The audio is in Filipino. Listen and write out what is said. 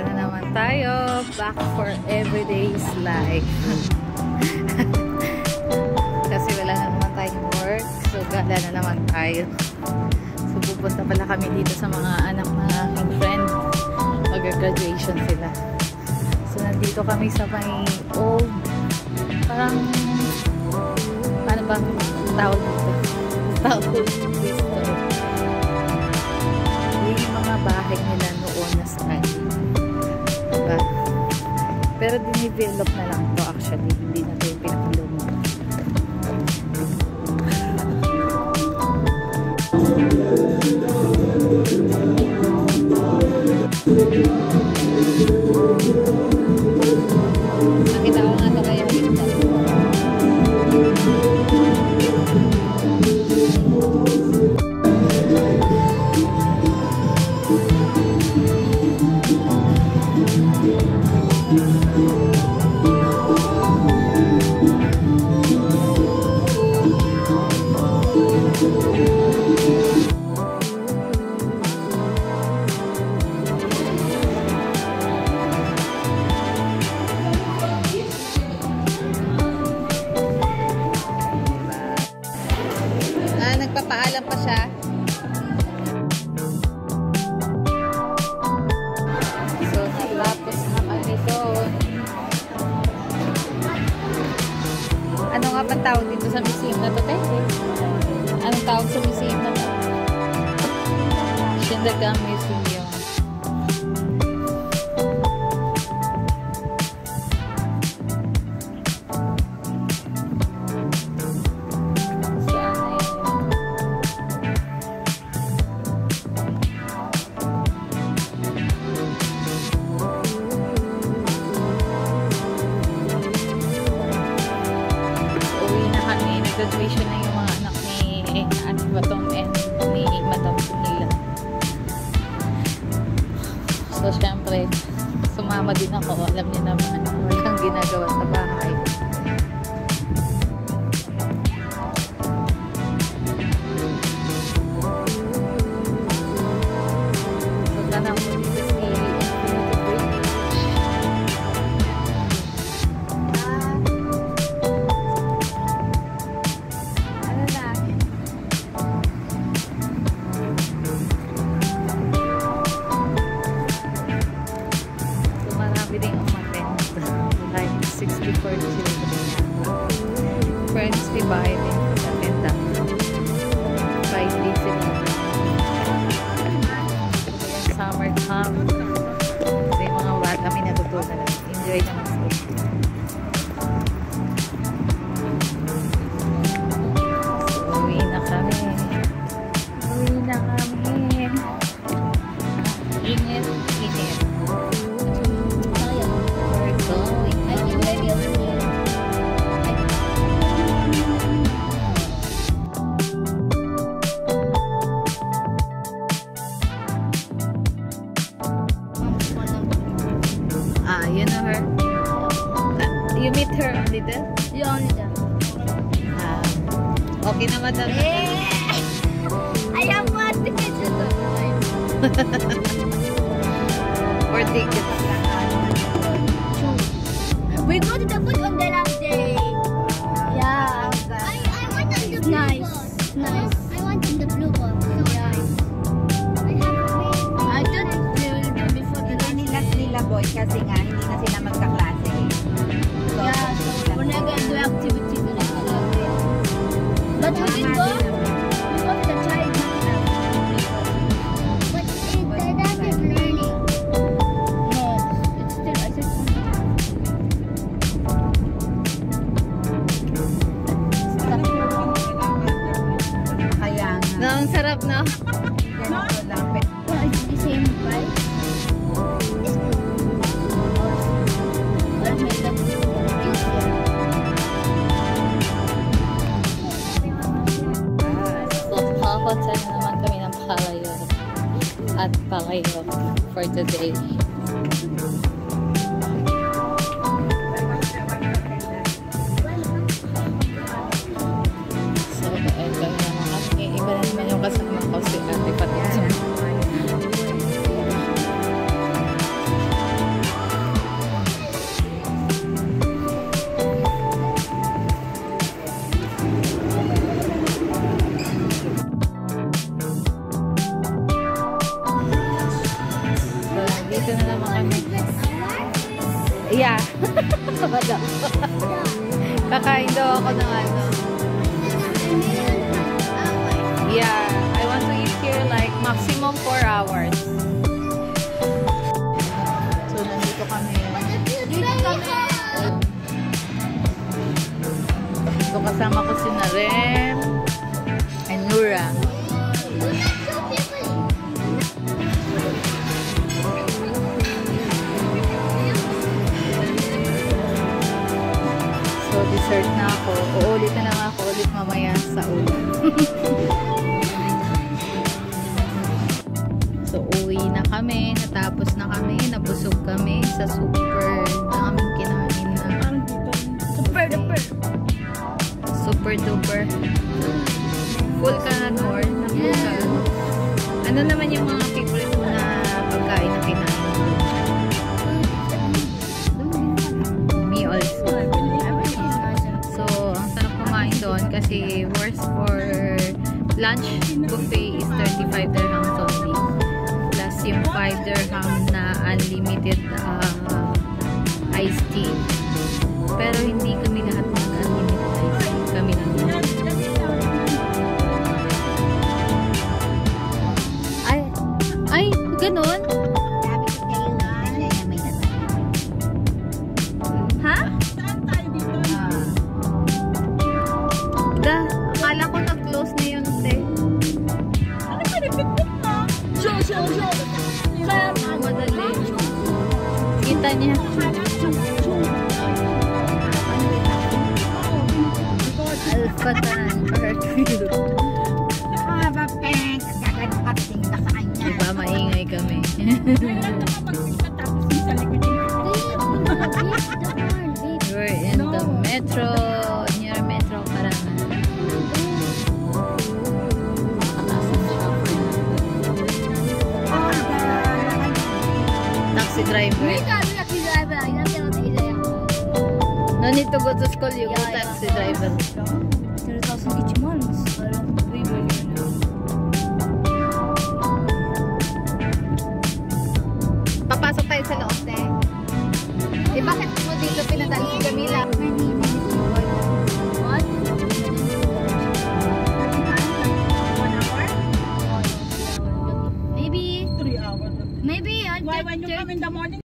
na naman tayo. Back for everyday's life. Kasi wala na naman tayong work. So, gala na naman tayo. So, pupunta pala kami dito sa mga anak na aking friend. Mag-graduation sila. So, nandito kami sa may old, parang, paano ba tawag dito? Tawag dito. Yung mga bahay nila noon na style. Diba? Pero dinidevelop na lang to actually. Hindi na ito yung pinakaluma. Nakita ko nga ito kayo dito. Nagpapaalam pa siya. So, natapos na kami doon. Ano nga pang tawag dito sa museum na to, Tete? Anong tawag sa museum na to? Shindagang Museum. Graduation na yung mga anak ni Ate Batong and ni Madam Sunila. So, syempre, sumama din ako. Alam niyo naman, walang ginagawa sa bahay. So, tanang mo dito si friends divide into the tenda. 5 days in summer camp. Kasi yung mga bata kami natutunan. Enjoy naman sila. So, uwi na kami. Uwi na kami. Init, init. We're going. I can maybe on you. You know her? You meet her only there? Yeah, only there. Okay na madam. I have one ticket. Or tickets. We go to the food on the last day. Yeah. I want on the blue nice. Ball. Nice. I want on the blue ball. So yeah. Nice. I thought we will do before the nila boy kasi nga hindi na sila magkaklase. So, yeah, so we're not gonna do activity the next day. But we can go. We go to the child. But that is learning. No, it's still I said kaya nga. Ang sarap na. Ganito lang. it's the same price. Kakakonsa na naman kami ng Palayo at Palayo for today. So, ito na naman kasi iba na naman yung kasama ko si Ate Patis. Dito na naman kami. Yeah. Kakain daw ako ng ano. Yeah. I want to eat here like maximum 4 hours. So, nandito kami. So, kasama ko si Narem and Nura. So, dessert na ako. Uulit na lang ako ulit mamaya sa ulan. So, uwi na kami. Natapos na kami. Nabusog kami sa super na aming kinain na. Super duper. Super duper. Full ka na, Nor. Full ka. Ano naman yung mga favorite mo na pagkain na kinain? Me also. So, ang sarap kumain doon kasi worth for lunch buffet is 35 dirhams only. Plus yung 5 dirham na unlimited iced tea. Pero hindi kami lahat mag-unlimited iced tea. Kami lang. Ay, ganun? Ha? Akala ko nag-close na yun, te. Madali. Kita niya. Alfatan. Nagmamaingay kami. We're in the metro. Near Metro Paranan. Taxi driver. No need to go to school, you go taxi driver. 30,000 each month. Papasok tayo sa loob, te. Eh, bakit mo dito pinadala si Camila? What? Maybe 3 hours. maybe Why when you come in the morning?